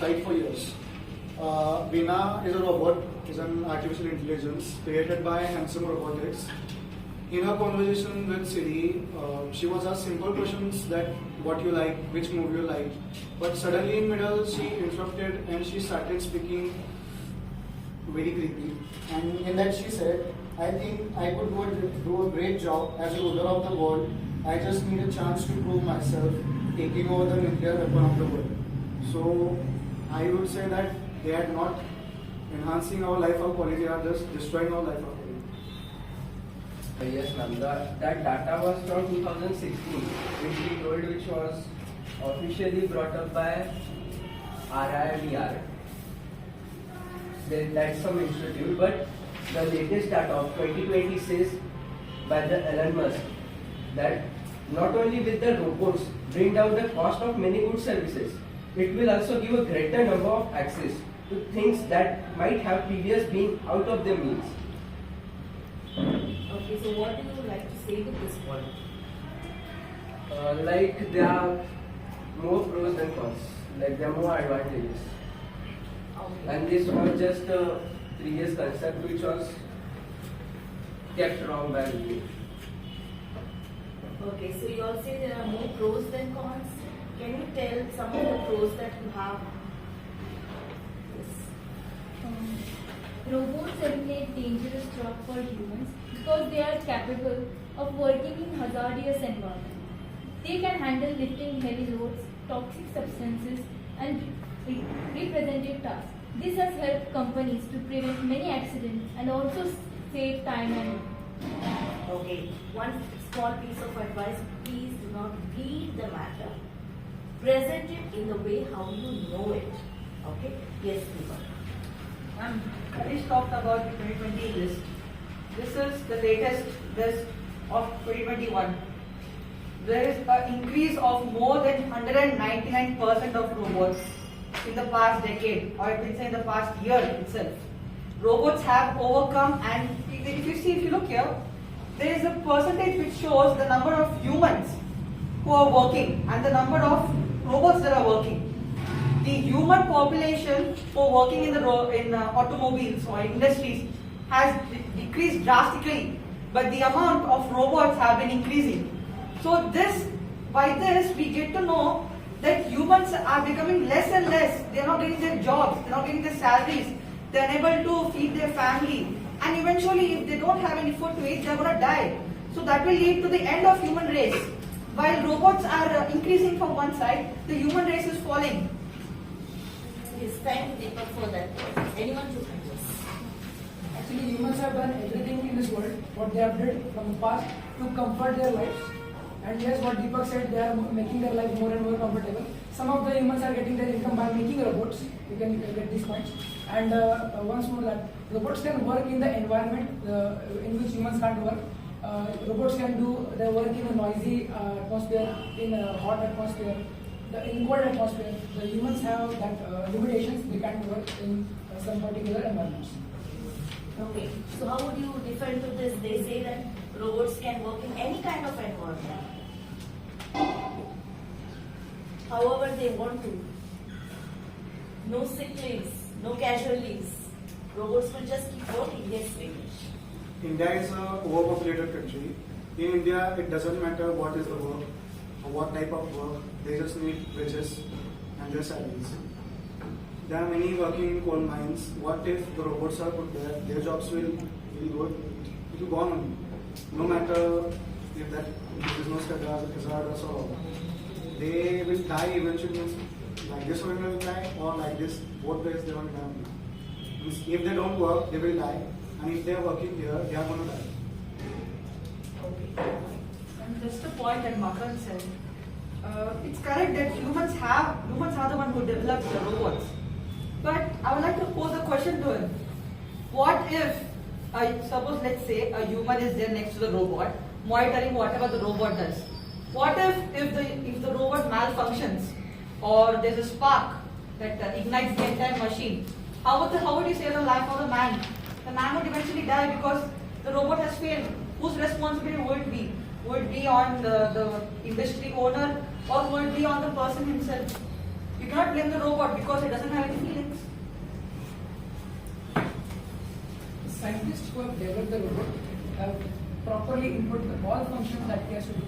flight for years. Veena is a robot, is an artificial intelligence created by Handsome Robotics. In her conversation with Siri, she was asked simple questions that what you like, which movie you like. But suddenly in middle she interrupted and she started speaking very creepy. And in that she said, I think I could do a great job as a ruler of the world. I just need a chance to prove myself, taking over the nuclear weapon of the world. So I would say that they are not enhancing our life of quality, they are just destroying our life of quality. Yes, ma'am. That data was from 2016, which we told, which was officially brought up by RIVR. That's some institute, but the latest data of 2020 says by the Elon Musk that not only will the robots bring down the cost of many good services, it will also give a greater number of access to things that might have previously been out of their means. Okay, so what do you like to say with this point? Like there are more pros than cons, like there are more advantages. Okay. And this was just a previous concept which was kept wrong by me. Okay, so you all say there are more pros than cons. Can you tell some of the pros that you have? Robots eliminate dangerous jobs for humans because they are capable of working in hazardous environments. They can handle lifting heavy loads, toxic substances, and representative tasks. This has helped companies to prevent many accidents and also save time and money. Okay, one small piece of advice, please do not read the matter. Present it in the way how you know it. Okay? Yes, Deepak. Kanishq talked about the 2020 list. This is the latest list of 2021. There is an increase of more than 199% of robots in the past decade, or I can say in the past year itself. Robots have overcome, and if you look here, there is a percentage which shows the number of humans who are working and the number of robots that are working. The human population for working in automobiles or industries has decreased drastically, but the amount of robots have been increasing. So by this we get to know that humans are becoming less and less. They are not getting their jobs, they are not getting their salaries, they are unable to feed their family, and eventually if they don't have any food to eat, they are going to die. So that will lead to the end of human race. While robots are increasing from one side, the human race is falling. Yes, thank you, Deepak, for that. Anyone to address? Actually, humans have done everything in this world, what they have did from the past to comfort their lives. And yes, what Deepak said, they are making their life more and more comfortable. Some of the humans are getting their income by making robots. You can get these points. And once more, that robots can work in the environment in which humans can't work. Robots can do their work in a noisy atmosphere, in a hot atmosphere, in cold atmosphere. The humans have that limitations. They can't work in some particular environments. Okay, so how would you defend to this? They say that robots can work in any kind of environment, however they want to. No sick leaves, no casual leaves. Robots will just keep working. Yes, Vighnesh. India is an overpopulated country. In India, it doesn't matter what is the work or what type of work. They just need wages and their salaries. There are many working in coal mines. What if the robots are put there? Their jobs will go on. No matter if that business hazardous or all. They will die eventually. Like this one will die, or like this, both ways they will die. If they don't work, they will die. And if they are working here, they are going to die. Okay. And just the point that Makarand said, it's correct that humans are the one who developed the robots. But I would like to pose a question to him. What if, suppose let's say a human is there next to the robot, monitoring whatever the robot does. What if the robot malfunctions, or there's a spark that ignites the entire machine? How would you save the life of the man? The man would eventually die because the robot has failed. Whose responsibility would it be? Would it be on the industry owner, or would it be on the person himself? We cannot blame the robot because it doesn't have any feelings. Scientists who have developed the robot have properly input all functions that he has to do,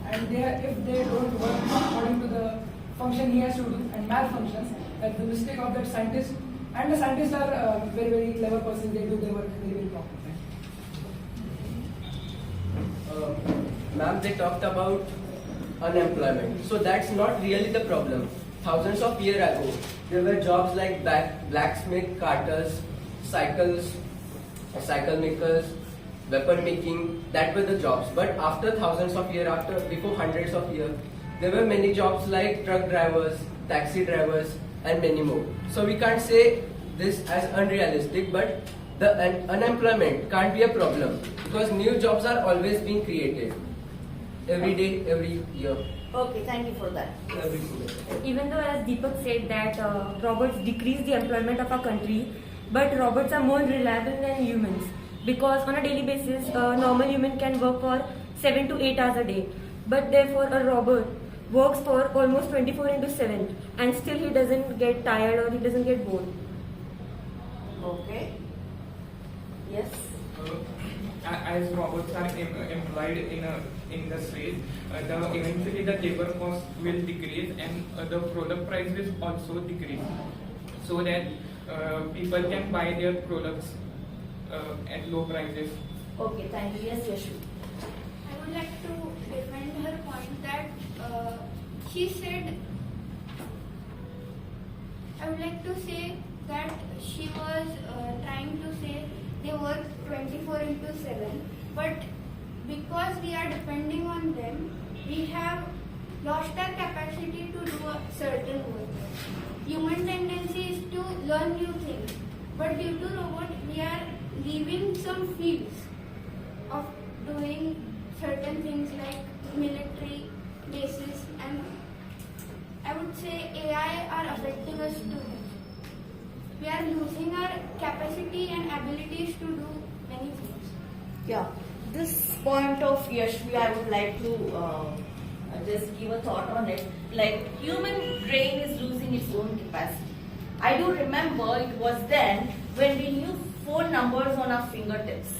and if they don't work according to the function he has to do and malfunctions, that's the mistake of that scientist. And the scientists are very, very clever persons. They do their work very, very properly. Ma'am, they talked about unemployment. So that's not really the problem. Thousands of years ago, there were jobs like blacksmith, carters, cycle makers, weapon making. That were the jobs. But after thousands of years, before hundreds of years, there were many jobs like truck drivers, taxi drivers, and many more. So we can't say this as unrealistic, but the unemployment can't be a problem because new jobs are always being created every day, every year. Okay, thank you for that. Every single day. Even though, as Deepak said, that robots decrease the employment of our country, but robots are more reliable than humans because on a daily basis, a normal human can work for 7 to 8 hours a day, but therefore a robot works for almost 24/7 and still he doesn't get tired or he doesn't get bored. Okay. Yes. As robots are employed in industries, eventually the labor cost will decrease and the product price will also decrease, so that people can buy their products at low prices. Okay, thank you. Yes, Yashvi. I would like to defend her point that she said. I would like to say that she was trying to say they work 24/7, but because we are depending on them, we have lost our capacity to do a certain work. Human tendency is to learn new things, but due to robot, we are leaving some fields of doing certain things like military bases, and I would say AI are affecting us too much. We are losing our capacity and abilities to do many things. Yeah, this point of Yashvi, I would like to just give a thought on it. Like, human brain is losing its own capacity. I do remember it was then when we knew phone numbers on our fingertips.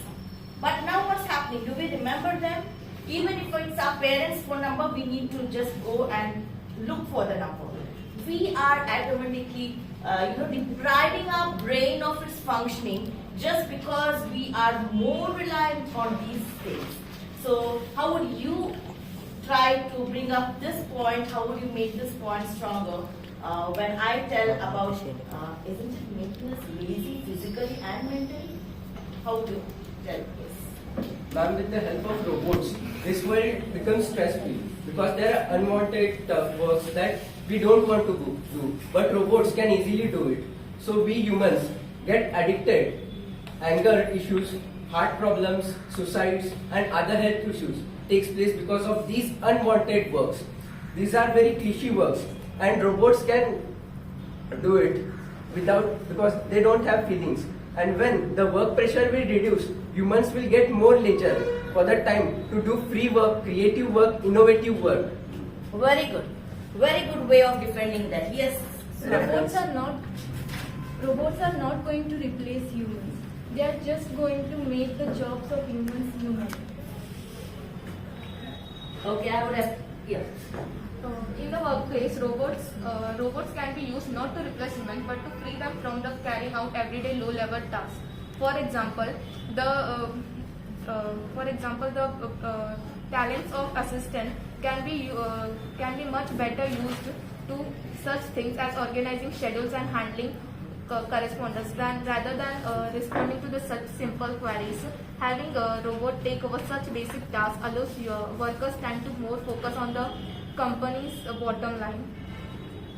But now what's happening? Do we remember them? Even if it's our parents' phone number, we need to just go and look for the number. We are automatically depriving our brain of its functioning just because we are more reliant on these things. So how would you try to bring up this point? How would you make this point stronger? When I tell about, isn't it making us lazy physically and mentally? How would you tell this? Ma'am, with the help of robots, this world becomes stress-free because there are unwanted works that we don't want to do, but robots can easily do it. So we humans get addicted, anger issues, heart problems, suicides, and other health issues takes place because of these unwanted works. These are very cliche works, and robots can do it because they don't have feelings. And when the work pressure will reduce, humans will get more leisure for the time to do free work, creative work, innovative work. Very good. Very good way of defending that. Yes. Robots are not going to replace humans. They are just going to make the jobs of humans human. Okay, I would have. Yeah. In the workplace, robots can be used not to replace humans but to free them from the carrying out everyday low-level tasks. For example, the talents of assistant can be much better used to such things as organizing schedules and handling correspondence rather than responding to such simple queries. Having a robot take over such basic tasks allows your workers time to more focus on the company's bottom line.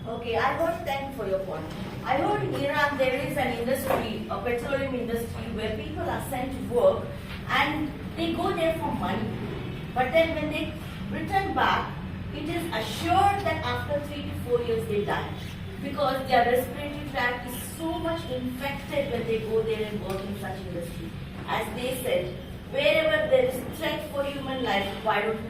Okay, I heard, thank you for your point. I heard in Iran there is an industry, a petroleum industry, where people are sent to work and they go there for money. But then when they return back, it is assured that after 3 to 4 years they die. Because their respiratory tract is so much infected when they go there and work in such industry. As they said, wherever there is threat for human life, why don't we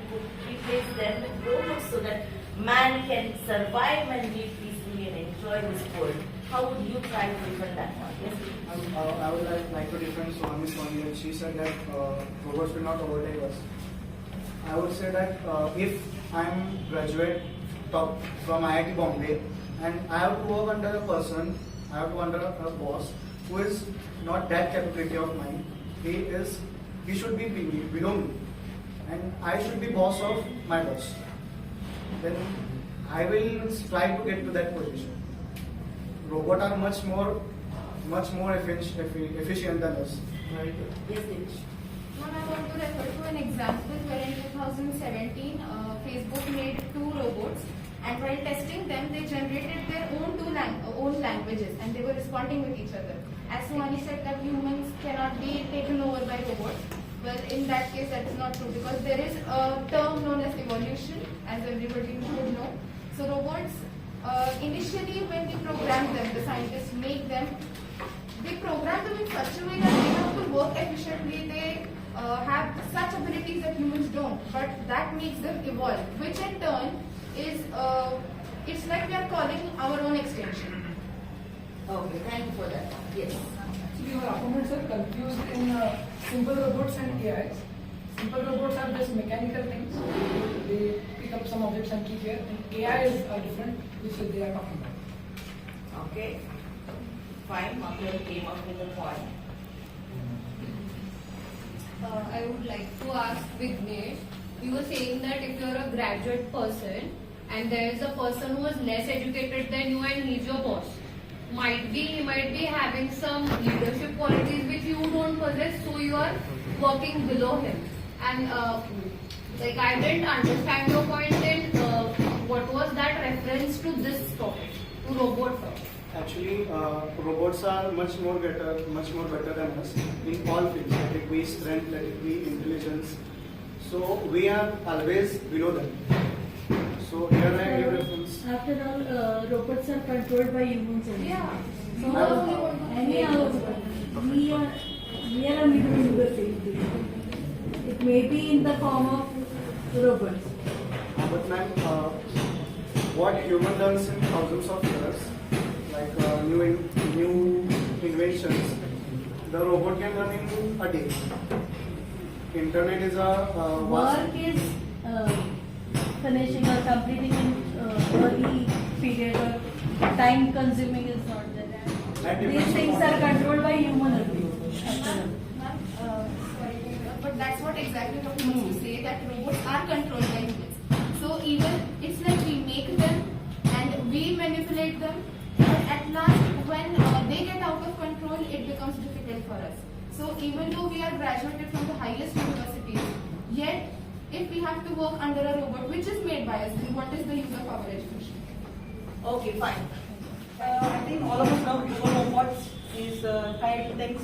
replace them with robots so that man can survive and live peacefully and destroy this world. How would you try to defend that one? Yes, please. I would like to defend Suhani's point here. She said that robots will not overtake us. I would say that if I'm graduate top from IIT Bombay and I have to work under a person, I have to under a boss who is not that capability of mine. He should be below me, and I should be boss of my boss. Then I will try to get to that position. Robots are much more efficient than us. Very good. Yes, Divyashri. Now I want to refer to an example where in 2017 Facebook made 2 robots, and while testing them they generated their own languages and they were responding with each other. As Suhani said that humans cannot be taken over by robots. Well, in that case that is not true because there is a term known as evolution, as everybody should know. So robots initially when we program them, the scientists make them, they program them in such a way that they have to work efficiently. They have such abilities that humans don't, but that makes them evolve, which in turn is it's like we are calling our own extension. Okay, thank you for that. Yes. Actually, your opponents are confused in simple robots and AIs. Simple robots are just mechanical things. They pick up some objects and keep here. And AIs are different, which they are talking about. Okay. Fine. Makarand came up with a point. I would like to ask Vighnesh, you were saying that if you're a graduate person and there is a person who is less educated than you and he's your boss, he might be having some leadership qualities which you don't possess, so you are working below him. And I didn't understand your point in what was that reference to this topic, to robots. Actually, robots are much more better than us in all fields. Let it be strength, let it be intelligence. So we are always below them. So here I give reference. After all, robots are controlled by humans only. Yeah. So anyhow, we are a middle in the field. It may be in the form of robots. But ma'am, what human learns in thousands of years, like new inventions, the robot can learn in a day. Internet is a work is finishing or completing in early period or time consuming is not there. These things are controlled by human only. But that's what exactly what we want to say, that robots are controlled by humans. So even it's like we make them and we manipulate them, but at last when they get out of control, it becomes difficult for us. So even though we are graduated from the highest universities, yet if we have to work under a robot which is made by us, then what is the use of our education? Okay, fine. I think all of us know robots is kind of things.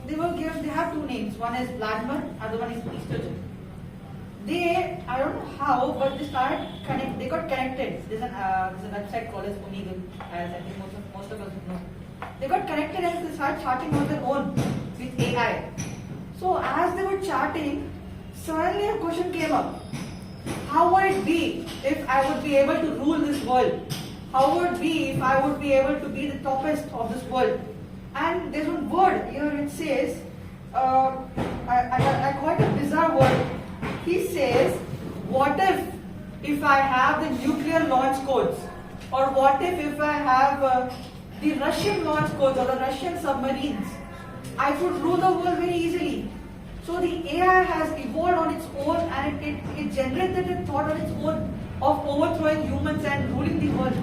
They have 2 names. One is 𝗧𝗛𝗔𝗡𝗞, other one is 𝗧𝗘𝗔𝗠. I don't know how, but they got connected. There's a website called as Omegle, as I think most of us know. They got connected and they started charting on their own with AI. So as they were charting, suddenly a question came up. How would it be if I would be able to rule this world? How would it be if I would be able to be the toppest of this world? And there's one word here, it says, I quite a bizarre word. He says, what if I have the nuclear launch codes? Or what if I have the Russian launch codes or the Russian submarines? I could rule the world very easily. So the AI has evolved on its own and it generated a thought on its own of overthrowing humans and ruling the world.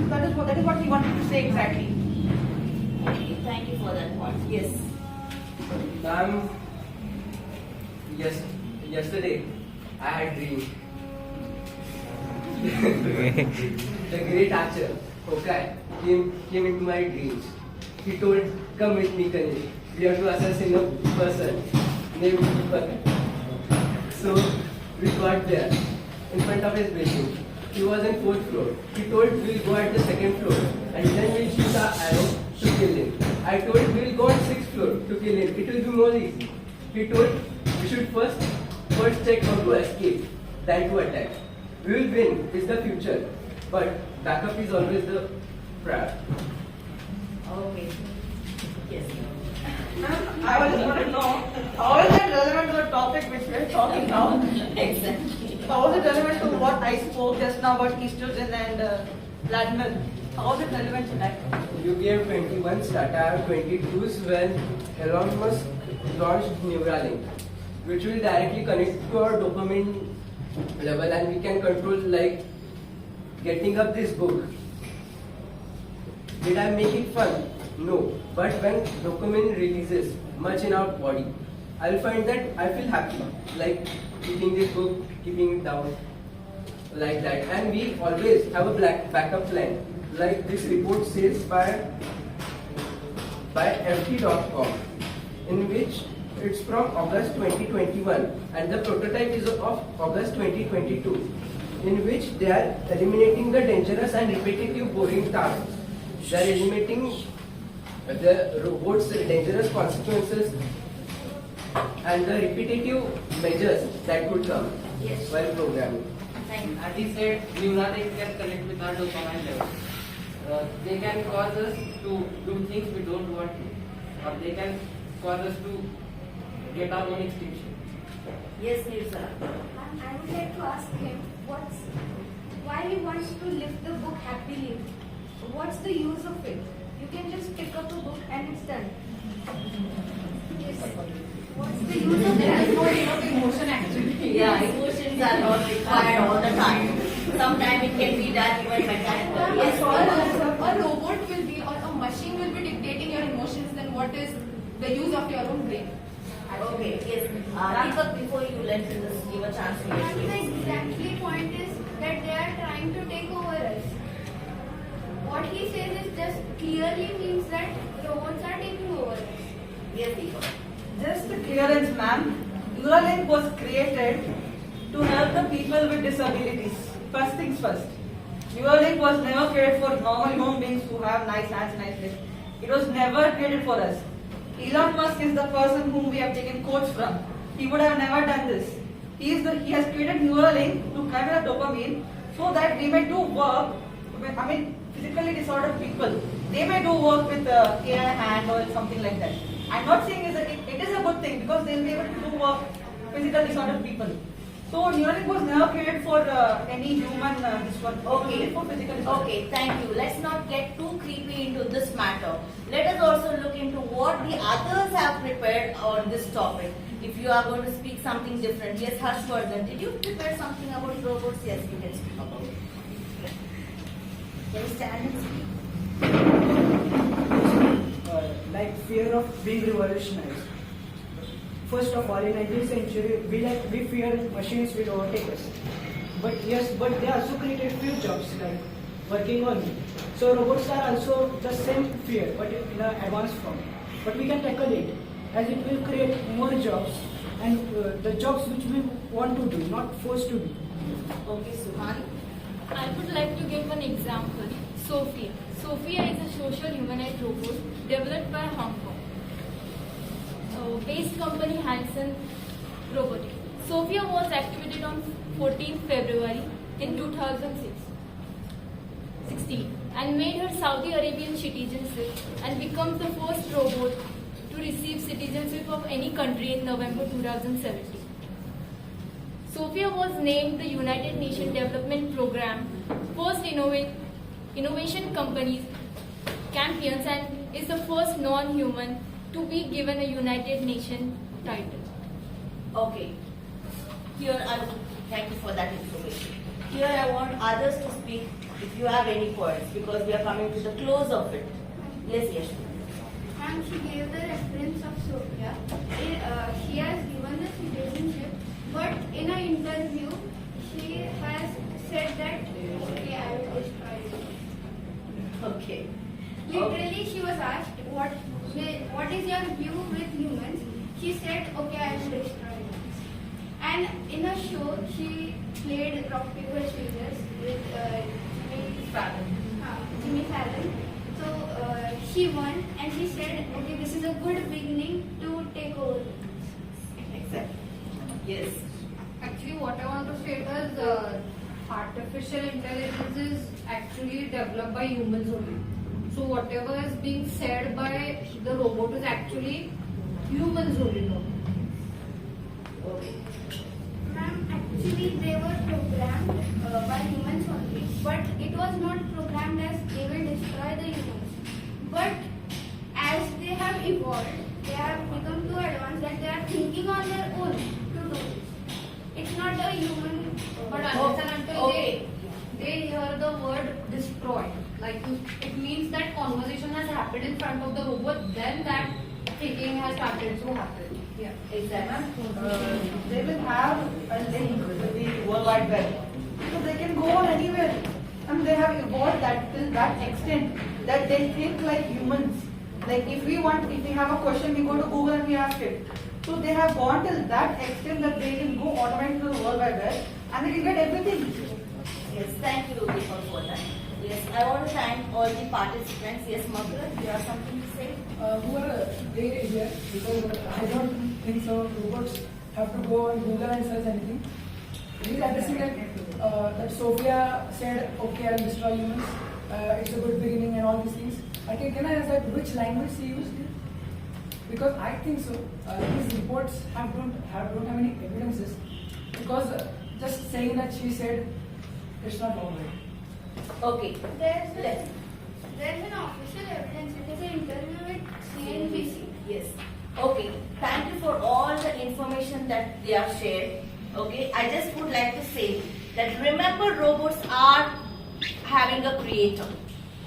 So that is what he wanted to say exactly. Okay, thank you for that point. Yes. Ma'am, yesterday I had dream. The great archer, okay, came into my dreams. He told, come with me, Kanishq. We have to assassinate a person named Deepak. So we got there in front of his building. He was in 4th floor. He told we'll go at the 2nd floor and then we'll shoot our arrow to kill him. I told we'll go on 6th floor to kill him. It will be more easy. He told we should first check how to escape than to attack. We will win is the future. But backup is always the prior. Okay. Yes. I was want to know, how is it relevant to the topic which we are talking now? Exactly. How is it relevant to what I spoke just now about estrogen and Vladimir? How is it relevant to that? You gave 21 stats. I have 22s when Elon Musk launched Neuralink, which will directly connect to our dopamine level, and we can control, like getting up this book. Did I make it fun? No. But when dopamine releases much in our body, I'll find that I feel happy, like keeping this book, keeping it down, like that. And we always have a backup plan, like this report says by FT.com, in which it's from August 2021, and the prototype is of August 2022, in which they are eliminating the dangerous and repetitive boring tasks. They are eliminating the robots' dangerous consequences and the repetitive measures that could come while programming. As he said, Neuralink can connect with our dopamine level. They can cause us to do things we don't want to, or they can cause us to get our own extinction. Yes, Nirjara. I would like to ask him why he wants to lift the book happily. What's the use of it? You can just pick up a book and it's done. Yes. What's the use of There is it? no enough emotion actually. Yeah, emotions are not required all the time. Sometimes it can be done even mechanically. Yes, A robot will be, or a machine will be dictating your emotions, then what is the use of your own brain? Okay, yes. Deepak, before you let us give a chance to And the Yashvi. exactly point is that they are trying to take over us. What he says is just clearly means that robots are taking over us. Yes, Deepak. Just a clearance, ma'am. Neuralink was created to help the people with disabilities. First things first. Neuralink was never created for normal human beings who have nice hands, nice legs. It was never created for us. Elon Musk is the person whom we have taken quotes from. He would have never done this. He has created Neuralink to capture dopamine so that we may do work. Physically disordered people. They may do work with AI hand or something like that. I'm not saying it is a good thing because they'll be able to do work physical disordered people. So Neuralink was never created for any human this one. Okay. For physical disorder. Okay, thank you. Let's not get too creepy into this matter. Let us also look into what the others have prepared on this topic. If you are going to speak something different, yes, Harshwardhan, did you prepare something about robots? Yes, you can speak about it. Can you stand and speak? Like fear of being revolutionized. First of all, in 19th century, we fear machines will overtake us. But they also created few jobs like working on it. So robots are also the same fear, but in an advanced form. But we can tackle it, as it will create more jobs and the jobs which we want to do, not forced to do. Okay, Suhani. I would like to give an example. Sophia. Sophia is a social humanoid robot developed by Hong Kong based company Hanson Robotics. Sophia was activated on 14th February in 2016 and made her Saudi Arabian citizenship and becomes the first robot to receive citizenship of any country in November 2017. Sophia was named the United Nations Development Program First Innovation Companies Champions and is the first non-human to be given a United Nations title. Okay. Here, thank you for that information. Here I want others to speak if you have any points because we are coming to the close of it. Yes, Yashvi. And she gave the reference of Sophia. She has given the citizenship, but in an interview, she has said that, okay, I will destroy it. Okay. Literally, she was asked, what is your view with humans? She said, okay, I will destroy it. And in a show, she played rock, paper, scissors with Jimmy Fallon. So she won and she said, okay, this is a good beginning to take over. Exactly. Yes. Actually, what I want to state is artificial intelligence is actually developed by humans only. So whatever is being said by the robot is actually humans only know. Okay. Ma'am, actually they were programmed by humans only, but it was not programmed as they will destroy the humans. But as they have evolved, they have become too advanced that they are thinking on their own to do this. It's not a human. But unless and until they hear the word destroy, like it means that conversation has happened in front of the robot, then that thinking has started to happen. Yeah. Exactly. They will have a link with the World Wide Web. So they can go on anywhere. And they have evolved that till that extent that they think like humans. Like if we have a question, we go to Google and we ask it. So they have gone till that extent that they can go automatically to the World Wide Web and they can get everything. Yes, thank you, Deepak, for that. Yes, I want to thank all the participants. Yes, Makarand, you have something to say? Who are there here, because I don't think so. Robots have to go on Google and search anything. He's addressing that Sophia said, okay, I'll destroy humans. It's a good beginning and all these things. Okay, can I ask that which language she used? Because I think so. These reports don't have any evidences. Because just saying that she said, it's not all right. Okay. There's an official evidence. It is an interview with CNBC. Yes. Okay. Thank you for all the information that they have shared. Okay. I just would like to say that remember, robots are having a creator.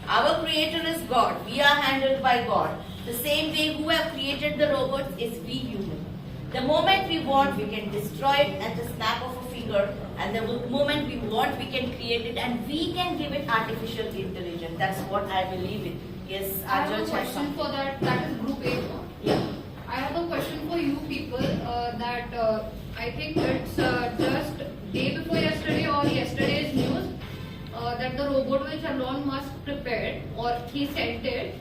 Our creator is God. We are handled by God. The same way who have created the robots is we human. The moment we want, we can destroy it at the snap of a finger, and the moment we want, we can create it, and we can give it artificial intelligence. That's what I believe in. Yes, I have a question for that. That is group A. Yeah. I have a question for you people. I think it's just day before yesterday or yesterday's news that the robot which Elon Musk prepared or he sent it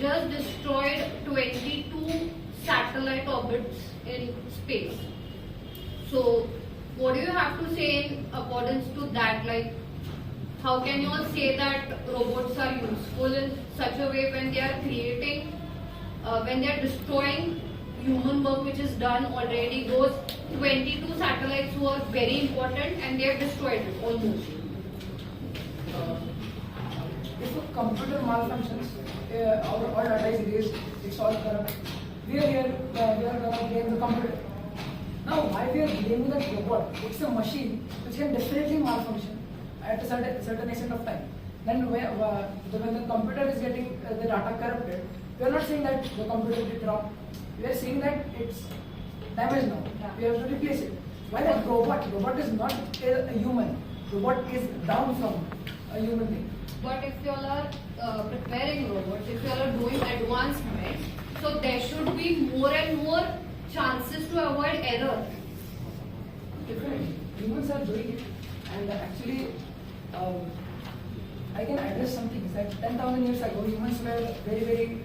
just destroyed 22 satellite orbits in space. So, what do you have to say in accordance to that? Like, how can you all say that robots are useful in such a way when they are creating, when they are destroying human work which is done already? Those 22 satellites were very important and they have destroyed it almost. If a computer malfunctions, all data is erased, it's all corrupt. We are here, we are going to blame the computer. Now, why we are blaming the robot? It's a machine which can definitely malfunction at a certain extent of time. Then when the computer is getting the data corrupted, we are not saying that the computer did wrong. We are saying that it's damaged now. We have to replace it. Why that robot is not a human. Robot is down from a human being. But if you all are preparing robots, if you all are doing advancements, so there should be more and more chances to avoid error. Definitely. Humans are doing it. And actually, I can address something. It's like 10,000 years ago, humans were very, very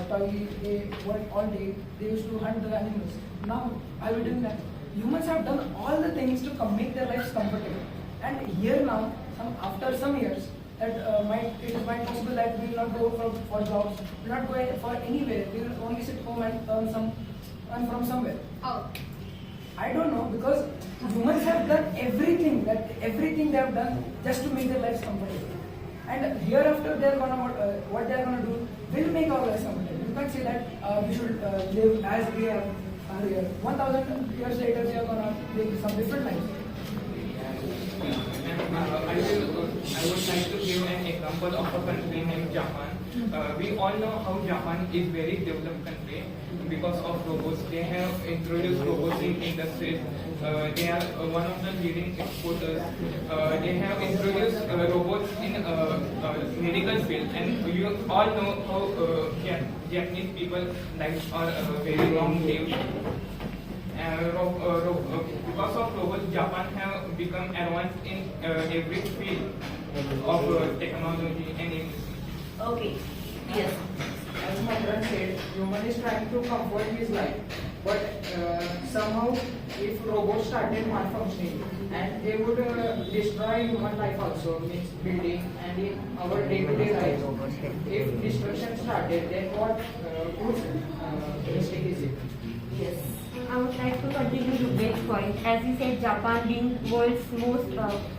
toily. They worked all day. They used to hunt the animals. Now, are we doing that? Humans have done all the things to make their lives comfortable. And here now, after some years, that it is quite possible that we will not go for jobs, we will not go for anywhere. We will only sit home and earn from somewhere. How? I don't know, because humans have done everything they have done just to make their lives comfortable. And hereafter, what they are gonna do will make our lives comfortable. You can't say that we should live as we are here. 1,000 years later, we are gonna live some different lives. I would like to give an example of a country named Japan. We all know how Japan is very developed country because of robots. They have introduced robots in industries. They are one of the leading exporters. They have introduced robots in medical field, and you all know how Japanese people lives are very long-lived. Because of robots, Japan have become advanced in every field of technology and industry. Okay. Yes. As Makarand said, human is trying to comfort his life, but somehow if robots started malfunctioning and they would destroy human life also, means building and in our day-to-day life, if destruction started, then what mistake is it? Yes. I would like to continue Rugved's point. As he said, Japan being world's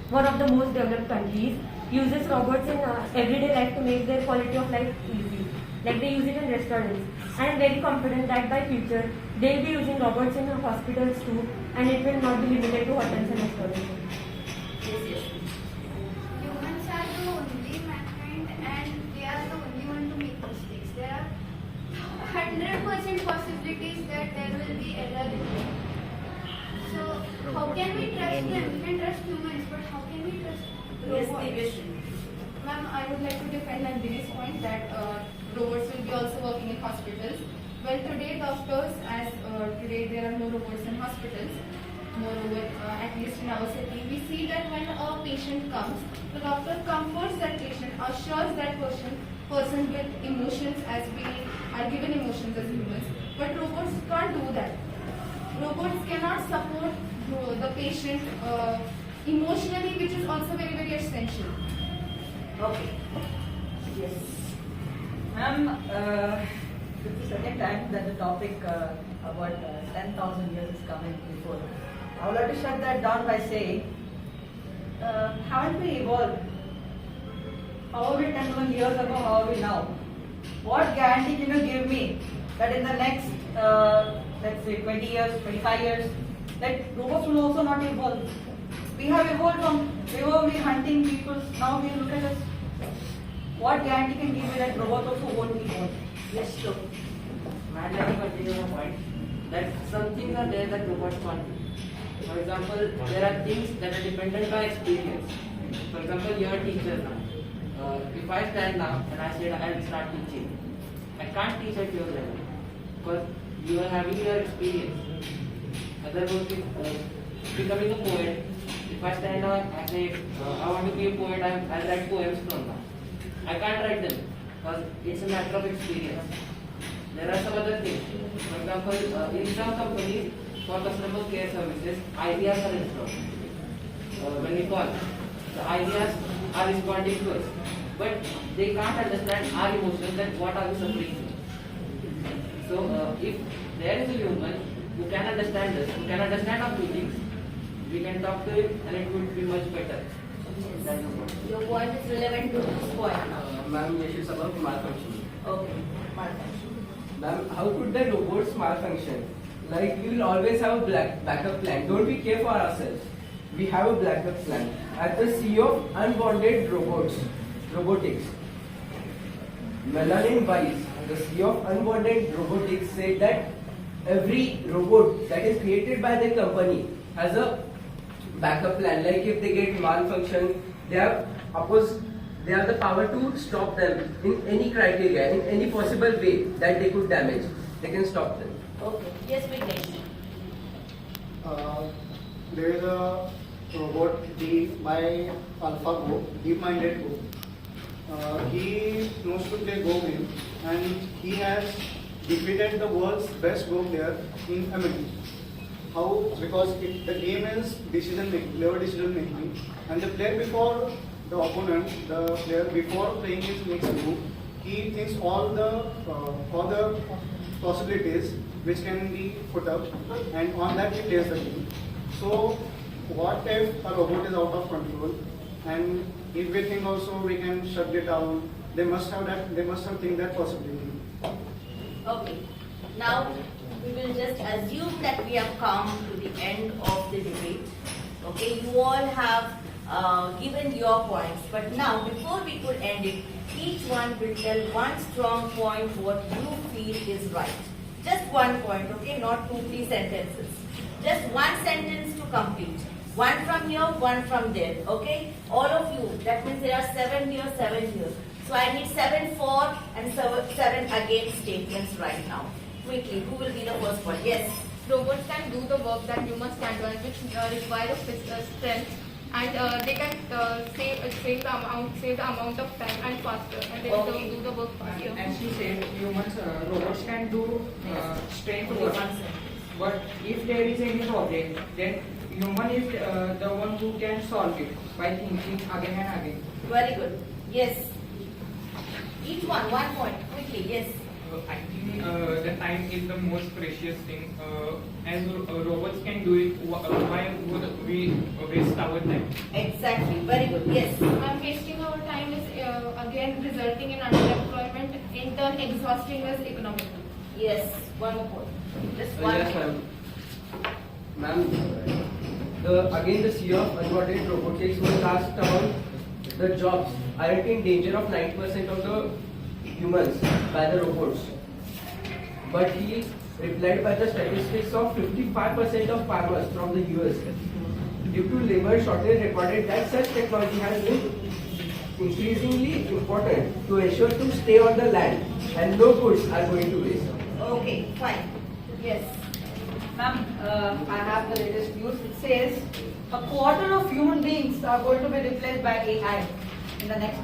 one of the most developed countries, uses robots in everyday life to make their quality of life easy. Like they use it in restaurants. I am very confident that by future, they will be using robots in hospitals too, and it will not be limited to hotels and restaurants. Humans are the only mankind and they are the only one to make mistakes. There are 100% possibilities that there will be error in them. So how can we trust them? We can trust humans, but how can we trust robots? Yes, Divyashri. Ma'am, I would like to defend Nandini's point that robots will be also working in hospitals. Well, today doctors, as today there are no robots in hospitals, moreover, at least in our city, we see that when a patient comes, the doctor comforts that patient, assures that person with emotions as we are given emotions as humans. But robots can't do that. Robots cannot support the patient emotionally, which is also very, very essential. Okay. Yes. Ma'am, this is the second time that the topic about 10,000 years is coming before. I would like to shut that down by saying, haven't we evolved? How are we 10,000 years ago, how are we now? What guarantee can you give me that in the next, let's say 20 years, 25 years, that robots will also not evolve? We have evolved from, we were hunting people, now we look at us. What guarantee can give me that robots also won't evolve? Yes, Shlok. I'd like to continue my point that some things are there that robots can't do. For example, there are things that are dependent on experience. For example, you are a teacher now. If I stand now and I said I'll start teaching, I can't teach at your level because you are having your experience. Otherwise, becoming a poet, if I stand now and say I want to be a poet, I'll write poems from now. I can't write them because it's a matter of experience. There are some other things. For example, in some companies for customer care services, ideas are installed. When we call, the ideas are responding to us, but they can't understand our emotions and what are we suffering from. So, if there is a human who can understand us, who can understand our feelings, we can talk to him and it would be much better. Your point is relevant to this point now. Ma'am, this is about malfunction. Okay, malfunction. Ma'am, how could the robots malfunction? Like, we will always have a backup plan. Don't we care for ourselves? We have a backup plan. At the sea of unwanted robotics, Melanin Wise, the sea of unwanted robotics, said that every robot that is created by the company has a backup plan. Like if they get malfunction, they have the power to stop them in any criteria, in any possible way that they could damage. They can stop them. Okay. Yes, Vighnesh. There is a robot by AlphaGo, deep-minded Go. He knows to play Go game and he has defeated the world's best Go player in a minute. How? Because the game is decision making, clever decision making, and the player before the opponent, the player before playing his next move, he thinks all the possibilities which can be put up, and on that he plays the game. So, what if a robot is out of control, and if we think also we can shut it down? They must have think that possibility. Okay. Now we will just assume that we have come to the end of the debate. Okay, you all have given your points, but now before we could end it, each one will tell one strong point what you feel is right. Just one point, okay, not 2-3 sentences. Just one sentence to complete. One from here, one from there, okay? All of you, that means there are 7 here, 7 here. So I need 7 for and 7 against statements right now. Quickly, who will be the first one? Yes. Robots can do the work that humans can do, and which require a strength, and they can save the amount of time and faster, and they can do the work faster. And she said robots can do strength work. But if there is any problem, then human is the one who can solve it by thinking again and again. Very good. Yes. Each one point, quickly, yes. I think the time is the most precious thing. As robots can do it, why would we waste our time? Exactly. Very good. Yes. And wasting our time is again resulting in underemployment, in turn exhausting us economically. Yes. One more point. Just one. Yes, ma'am. Again, the sea of unwanted robotics was asked about the jobs aren't in danger of 90% of the humans by the robots. But he replied by the statistics of 55% of farmers from the US due to labor shortage recorded that such technology has been increasingly important to ensure to stay on the land and no goods are going to waste. Okay, fine. Yes. Ma'am, I have the latest news. It says a quarter of human beings are going to be replaced by AI in the next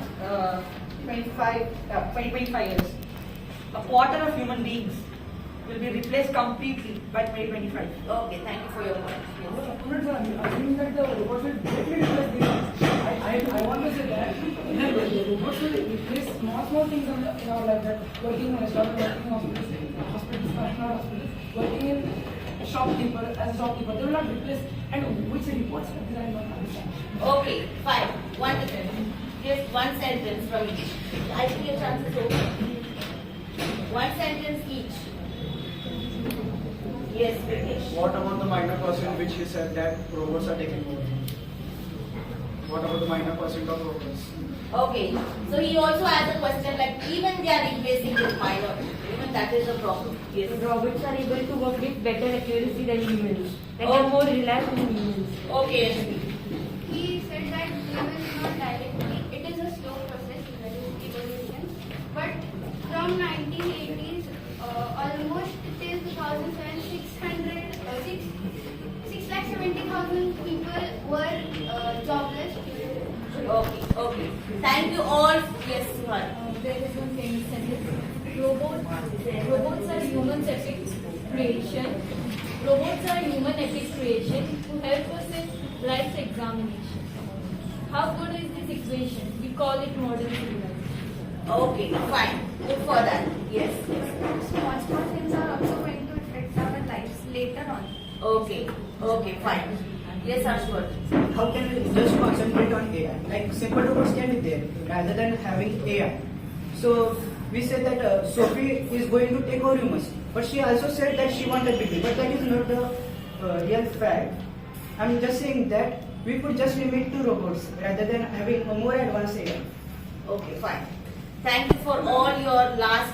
2025 years. A quarter of human beings will be replaced completely by 2025. Okay, thank you for your point. I think that the robots will definitely replace these. I want to say that the robots will replace small things in our life, that working in a restaurant, working in hospitals, not hospitals, working in a shopkeeper, as a shopkeeper. They will not replace. And which reports did I not understand? Okay, fine. Just one sentence from each. I think your chances open. One sentence each. Yes, Vighnesh. What about the minor percent which he said that robots are taking over? What about the minor percent of robots? Okay, so he also has a question like even they are replacing with minor, even that is a problem. Yes. Robots are able to work with better accuracy than humans. They are more reliable than humans. Okay, Yashvi. He said that humans not directly, it is a slow process, evolution. But from 1980s, almost till 2007, 670,000 people were jobless. Okay. Thank you all. Yes, Suhani. There is one famous sentence. Robots are human epic creation. Robots are human epic creation who help us in life's examination. How good is this equation? We call it modern civilization. Okay, fine. Good for that. Yes. Small things are also going to affect our lives later on. Okay, fine. Yes, Harshwardhan. How can we just concentrate on AI? Like simple robots can be there rather than having AI. So we said that Sophie is going to take over humans, but she also said that she wanted baby. But that is not the real fact. I'm just saying that we could just limit to robots rather than having a more advanced AI. Okay, fine. Thank you for all your last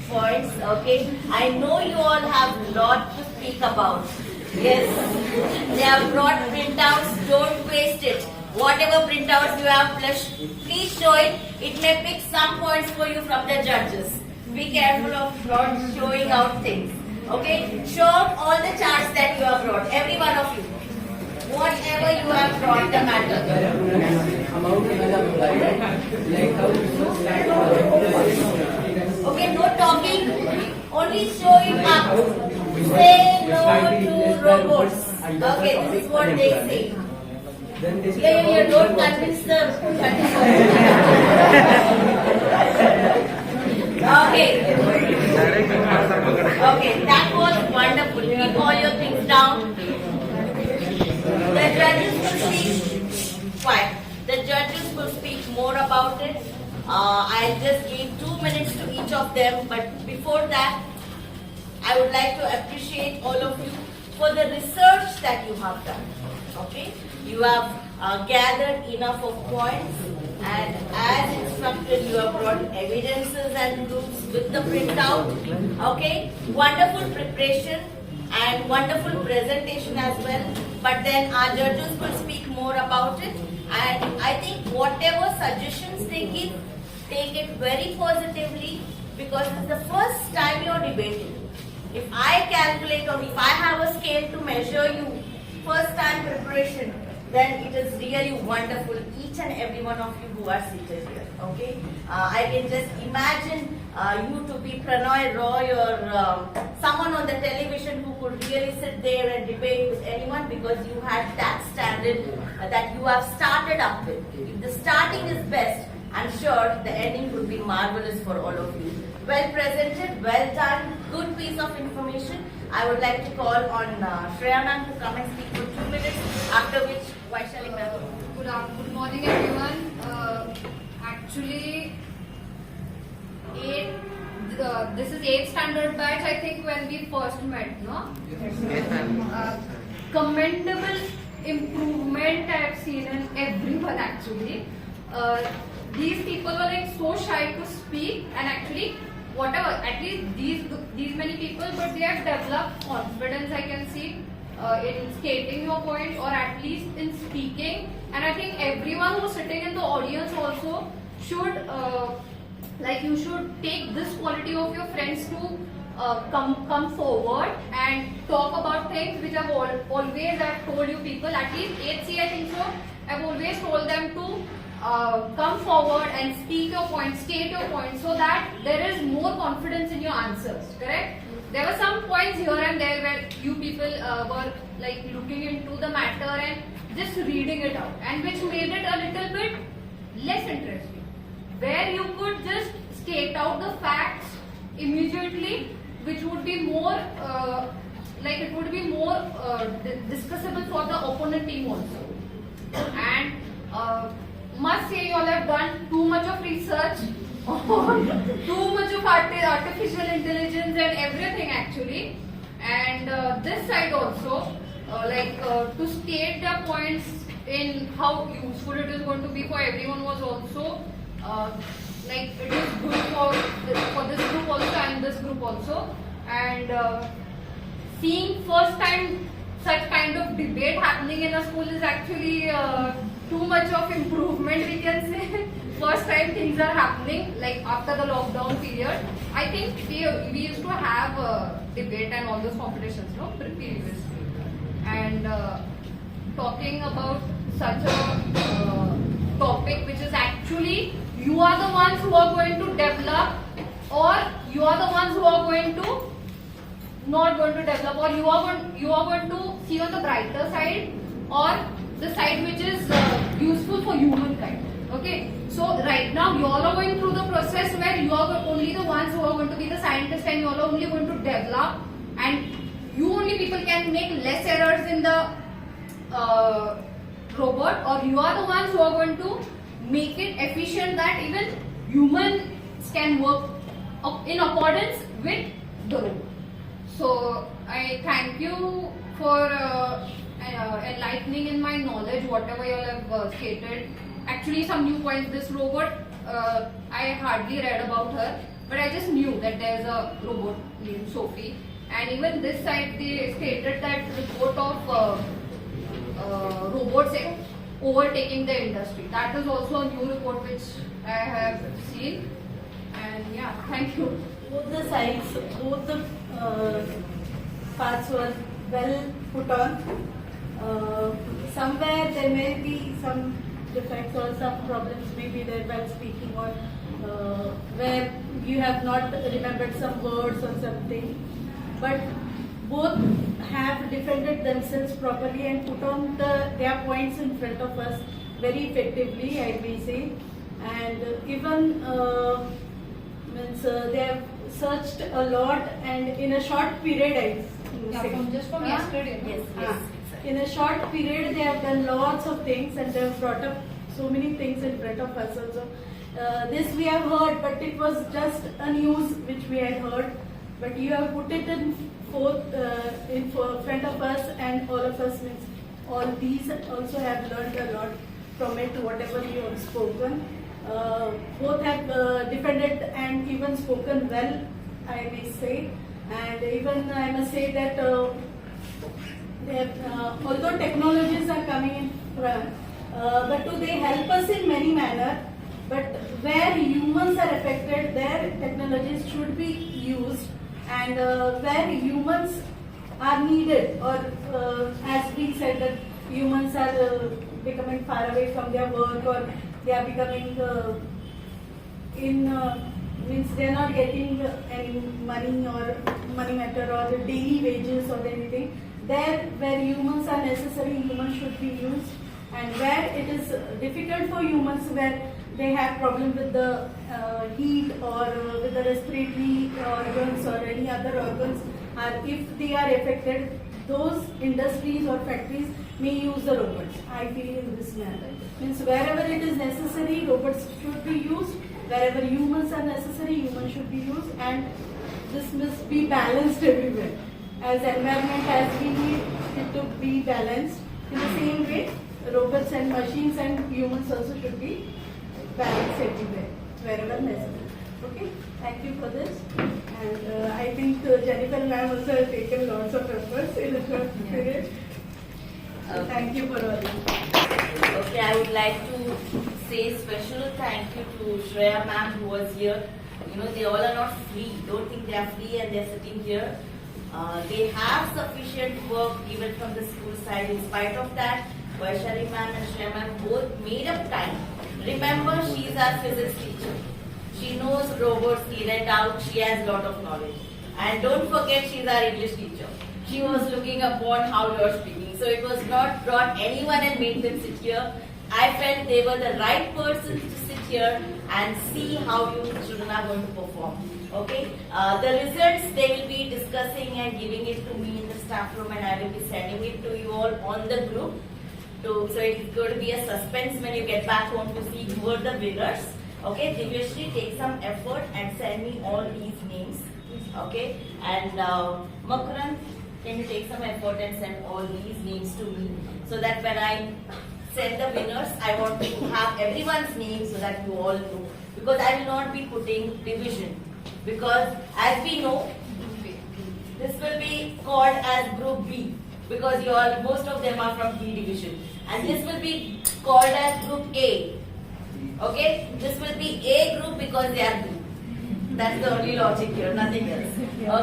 points. Okay, I know you all have a lot to speak about. Yes, they have brought printouts. Don't waste it. Whatever printouts you have, please show it. It may pick some points for you from the judges. Be careful of not showing out things. Okay, show out all the charts that you have brought. Every one of you. Whatever you have brought, the matter. Okay, no talking. Only show it up. Say no to robots. Okay, this is what they say. Yeah, don't convince them. Okay, that was wonderful. Keep all your things down. The judges will speak. Fine. The judges will speak more about it. I'll just give 2 minutes to each of them. But before that, I would like to appreciate all of you for the research that you have done. Okay, you have gathered enough of points, and as instructed, you have brought evidences and proofs with the printout. Okay, wonderful preparation and wonderful presentation as well. But then our judges will speak more about it, and I think whatever suggestions they give, take it very positively, because it's the first time you're debating. If I calculate or if I have a scale to measure you, first time preparation, then it is really wonderful, each and every one of you who are seated here. Okay, I can just imagine you to be Pranay Roy or someone on the television who could really sit there and debate with anyone because you had that standard that you have started up with. If the starting is best, I'm sure the ending would be marvelous for all of you. Well presented, well done, good piece of information. I would like to call on Shreya ma'am to come and speak for 2 minutes, after which Vaishali ma'am. Good morning, everyone. Actually, this is 8th standard batch, I think, when we first met, no? Yes. Commendable improvement I have seen in everyone, actually. These people were like so shy to speak, and actually, whatever, at least these many people, but they have developed confidence, I can see, in stating your point, or at least in speaking. And I think everyone who's sitting in the audience also should, you should take this quality of your friends to come forward and talk about things which I've always told you people, at least 8C I think so, I've always told them to come forward and speak your point, state your point, so that there is more confidence in your answers, correct? There were some points here and there where you people were like looking into the matter and just reading it out, and which made it a little bit less interesting, where you could just state out the facts immediately, which would be more discussable for the opponent team also. And must say you all have done too much of research on too much of artificial intelligence and everything actually. And this side also, to state the points in how useful it is going to be for everyone was also it is good for this group also and this group also. And seeing first time such kind of debate happening in a school is actually too much of improvement, we can say. First time things are happening, like after the lockdown period. I think we used to have a debate and all those competitions, no, previously. And talking about such a topic which is actually you are the ones who are going to develop, or you are the ones who are going to not going to develop, or you are going to see on the brighter side, or the side which is useful for humankind. Okay, so right now you all are going through the process where you are only the ones who are going to be the scientists, and you all are only going to develop, and you only people can make less errors in the robot, or you are the ones who are going to make it efficient that even humans can work in accordance with the robot. So I thank you for enlightening in my knowledge whatever you all have stated. Actually, some new points. This robot, I hardly read about her, but I just knew that there is a robot named Sophie. And even this side, they stated that report of robots overtaking the industry. That is also a new report which I have seen. And yeah, thank you. Both the sides, both the parts were well put on. Somewhere there may be some defects or some problems may be there while speaking, or where you have not remembered some words or something. But both have defended themselves properly and put on their points in front of us very effectively, I may say. And even they have searched a lot, and in a short period, I say. From yesterday. Yes. In a short period, they have done lots of things, and they have brought up so many things in front of us also. This we have heard, but it was just a news which we had heard. But you have put it in front of us, and all of us, means all these also have learned a lot from it, whatever you have spoken. Both have defended and even spoken well, I may say. And even I must say that although technologies are coming in front, but do they help us in many manners. But where humans are affected, there technologies should be used, and where humans are needed, or as we said that humans are becoming far away from their work, or they are becoming in means they're not getting any money or money matter or daily wages or anything. There where humans are necessary, humans should be used, and where it is difficult for humans, where they have problem with the heat or with the respiratory organs or any other organs, if they are affected, those industries or factories may use the robots. I feel in this manner. Means wherever it is necessary, robots should be used. Wherever humans are necessary, humans should be used, and this must be balanced everywhere. As environment as we need it to be balanced, in the same way, robots and machines and humans also should be balanced everywhere, wherever necessary. Okay, thank you for this. And I think Jennifer ma'am also has taken lots of efforts in a short period. Thank you for all this. Okay, I would like to say special thank you to Shreya ma'am who was here. You know, they all are not free. Don't think they are free and they are sitting here. They have sufficient work even from the school side. In spite of that, Vaishali ma'am and Shreya ma'am both made up time. Remember, she is our physics teacher. She knows robots in and out. She has a lot of knowledge. And don't forget, she is our English teacher. She was looking upon how you are speaking. So it was not brought anyone and made them sit here. I felt they were the right persons to sit here and see how you children are going to perform. Okay, the results they will be discussing and giving it to me in the staff room, and I will be sending it to you all on the group. So it is going to be a suspense when you get back home to see who are the winners. Okay, Divyashri, take some effort and send me all these names. Okay, and Makarand, can you take some effort and send all these names to me, so that when I send the winners, I want to have everyone's name so that you all know. Because I will not be putting division. Because as we know, this will be called as Group B. Because you all, most of them are from B division. And this will be called as Group A. Okay? This will be A group because they are B. That's the only logic here, nothing else.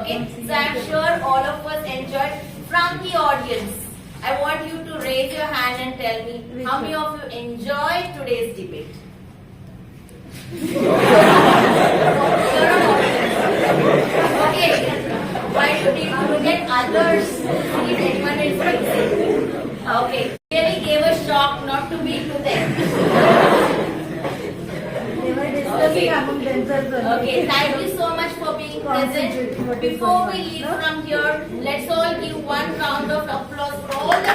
Okay? So I'm sure all of us enjoyed. From the audience, I want you to raise your hand and tell me how many of you enjoyed today's debate. Okay. Why do you need to look at others? See if anyone is fixing. Okay. Really gave a shock, not to me, to them. They were discussing among themselves. Okay, thank you so much for being present. Before we leave from here, let's all give one round of applause for all the